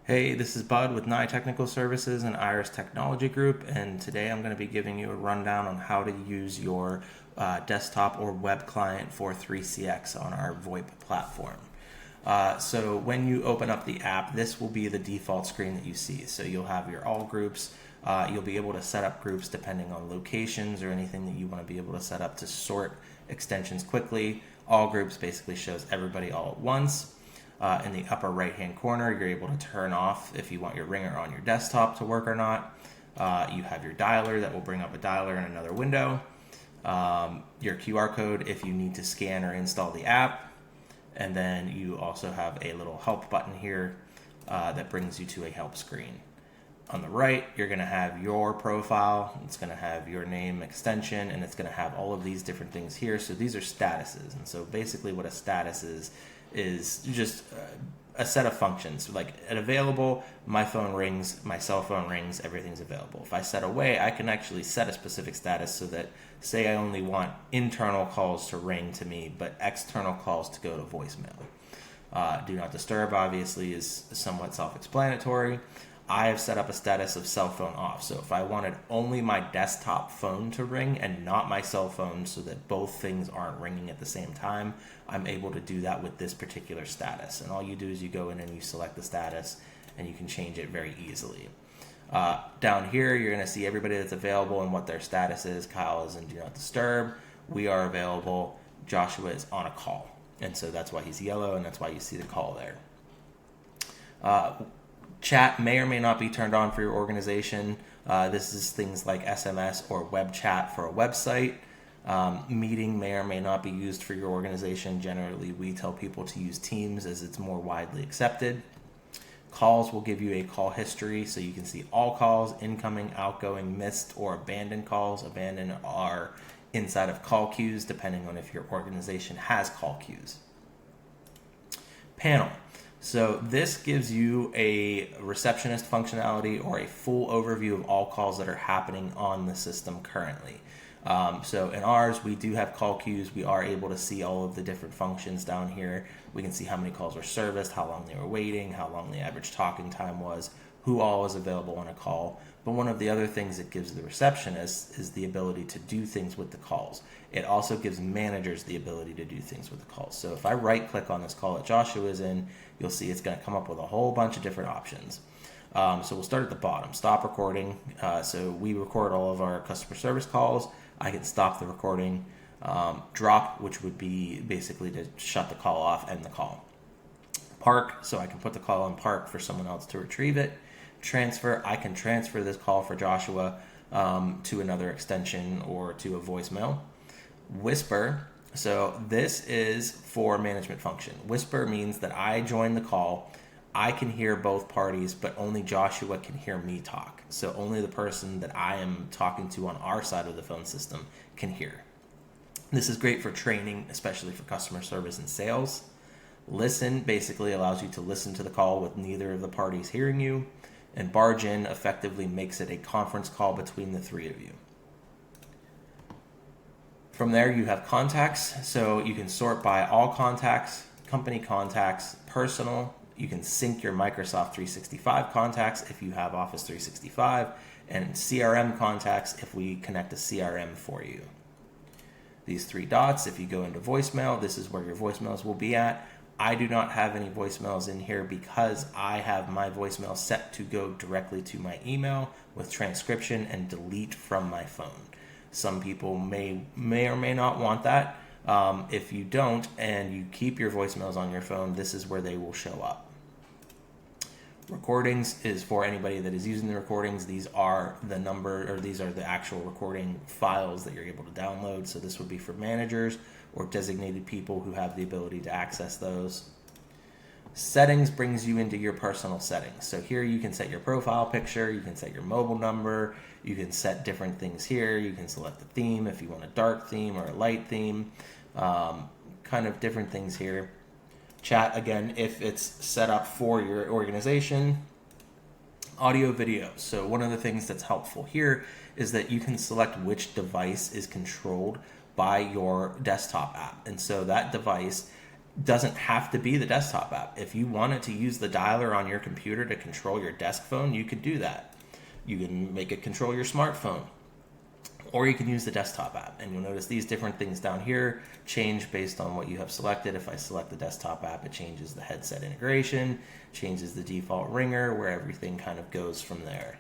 Hey, this is Bud with Nye Technical Services and Iris Technology Group, and today I'm going to be giving you a rundown on how to use your desktop or web client for 3CX on our VoIP platform. So when you open up the app, this will be the default screen that you see. So you'll have your all groups. You'll be able to set up groups depending on locations or anything that you want to be able to set up to sort extensions quickly. All groups basically shows everybody all at once. In the upper right hand corner, you're able to turn off if you want your ringer on your desktop to work or not. You have your dialer that will bring up a dialer in another window. Your QR code if you need to scan or install the app. And then you also have a little help button here that brings you to a help screen. On the right, you're going to have your profile. It's going to have your name, extension, and it's going to have all of these different things here. So these are statuses. And so basically what a status is just a set of functions. Like at available, my phone rings, my cell phone rings, everything's available. If I set away, I can actually set a specific status so that, say I only want internal calls to ring to me, but external calls to go to voicemail. Do not disturb, obviously, is somewhat self-explanatory. I have set up a status of cell phone off. So if I wanted only my desktop phone to ring and not my cell phone so that both things aren't ringing at the same time, I'm able to do that with this particular status. And all you do is you go in and you select the status and you can change it very easily. Down here, you're going to see everybody that's available and what their status is. Kyle is in Do Not Disturb. We are available. Joshua is on a call. And so that's why he's yellow and that's why you see the call there. Chat may or may not be turned on for your organization. This is things like SMS or web chat for a website. Meeting may or may not be used for your organization. Generally, we tell people to use Teams as it's more widely accepted. Calls will give you a call history, so you can see all calls, incoming, outgoing, missed, or abandoned calls. Abandoned are inside of call queues, depending on if your organization has call queues. Panel. So this gives you a receptionist functionality or a full overview of all calls that are happening on the system currently. So in ours, we do have call queues. We are able to see all of the different functions down here. We can see how many calls were serviced, how long they were waiting, how long the average talking time was, who all is available on a call. But one of the other things it gives the receptionist is the ability to do things with the calls. It also gives managers the ability to do things with the calls. So if I right click on this call that Joshua is in, you'll see it's going to come up with a whole bunch of different options. So we'll start at the bottom, stop recording. So we record all of our customer service calls. I can stop the recording. Drop, which would be basically to shut the call off, end the call. Park, so I can put the call on park for someone else to retrieve it. Transfer, I can transfer this call for Joshua to another extension or to a voicemail. Whisper, so this is for management function. Whisper means that I join the call, I can hear both parties, but only Joshua can hear me talk. So only the person that I am talking to on our side of the phone system can hear. This is great for training, especially for customer service and sales. Listen basically allows you to listen to the call with neither of the parties hearing you. And barge in effectively makes it a conference call between the three of you. From there, you have contacts. So you can sort by all contacts, company contacts, personal. You can sync your Microsoft 365 contacts if you have Office 365, and CRM contacts if we connect a CRM for you. These three dots, if you go into voicemail, this is where your voicemails will be at. I do not have any voicemails in here because I have my voicemail set to go directly to my email with transcription and delete from my phone. Some people may or may not want that. If you don't and you keep your voicemails on your phone, this is where they will show up. Recordings is for anybody that is using the recordings. These are these are the actual recording files that you're able to download. So this would be for managers or designated people who have the ability to access those. Settings brings you into your personal settings. So here you can set your profile picture, you can set your mobile number, you can set different things here. You can select a theme if you want a dark theme or a light theme, kind of different things here. Chat, again, if it's set up for your organization. Audio video. So one of the things that's helpful here is that you can select which device is controlled by your desktop app. And so that device doesn't have to be the desktop app. If you wanted to use the dialer on your computer to control your desk phone, you could do that. You can make it control your smartphone, or you can use the desktop app. And you'll notice these different things down here change based on what you have selected. If I select the desktop app, it changes the headset integration, changes the default ringer, where everything kind of goes from there.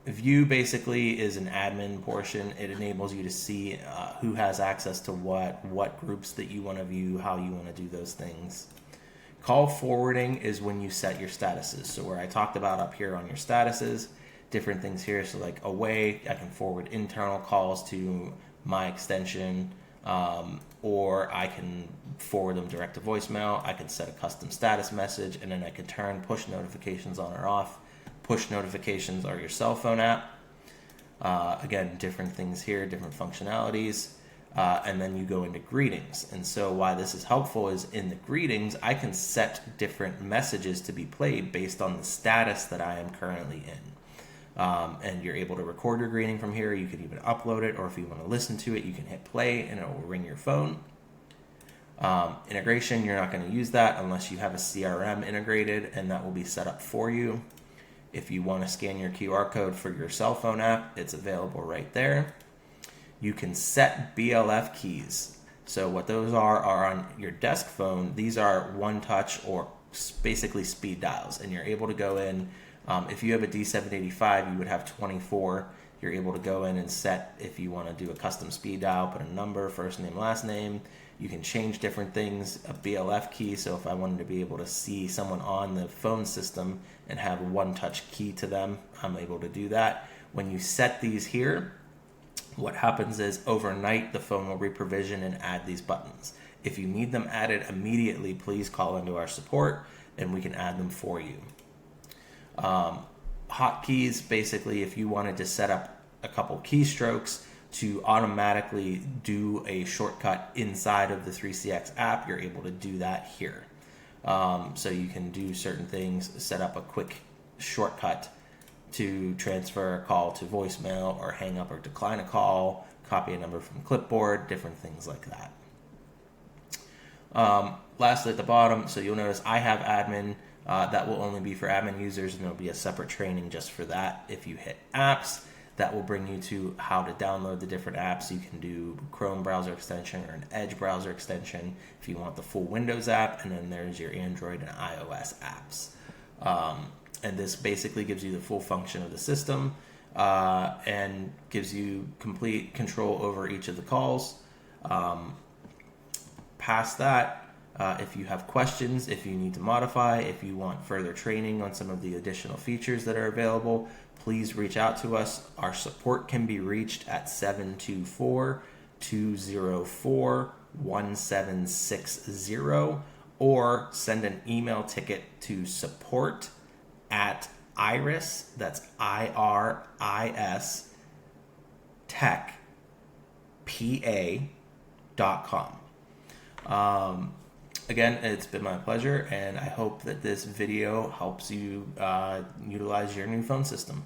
View basically is an admin portion. It enables you to see who has access to what groups that you want to view, how you want to do those things. Call forwarding is when you set your statuses. So where I talked about up here on your statuses, different things here. So like away, I can forward internal calls to my extension, or I can forward them direct to voicemail. I can set a custom status message, and then I can turn push notifications on or off. Push notifications are your cell phone app. Again, different things here, different functionalities. And then you go into greetings. And so why this is helpful is in the greetings, I can set different messages to be played based on the status that I am currently in. And you're able to record your greeting from here. You could even upload it, or if you want to listen to it, you can hit play and it will ring your phone. Integration, you're not going to use that unless you have a CRM integrated, and that will be set up for you. If you want to scan your QR code for your cell phone app, it's available right there. You can set BLF keys. So what those are on your desk phone. These are one touch or basically speed dials, and you're able to go in. If you have a D785, you would have 24. You're able to go in and set, if you want to do a custom speed dial, put a number, first name, last name. You can change different things, a BLF key. So if I wanted to be able to see someone on the phone system and have a one-touch key to them, I'm able to do that. When you set these here, what happens is overnight the phone will reprovision and add these buttons. If you need them added immediately, please call into our support and we can add them for you. Hotkeys, basically, if you wanted to set up a couple keystrokes to automatically do a shortcut inside of the 3CX app, you're able to do that here. So you can do certain things, set up a quick shortcut to transfer a call to voicemail, or hang up or decline a call, copy a number from clipboard, different things like that. Lastly, at the bottom, so you'll notice I have admin. That will only be for admin users, and there'll be a separate training just for that. If you hit apps, that will bring you to how to download the different apps. You can do Chrome browser extension or an Edge browser extension if you want the full Windows app, and then there's your Android and iOS apps. And this basically gives you the full function of the system and gives you complete control over each of the calls. Past that, if you have questions, if you need to modify, if you want further training on some of the additional features that are available, please reach out to us. Our support can be reached at 724-204-1760, or send an email ticket to support@iris, that's IRIS, techpa.com. Again, it's been my pleasure, and I hope that this video helps you utilize your new phone system.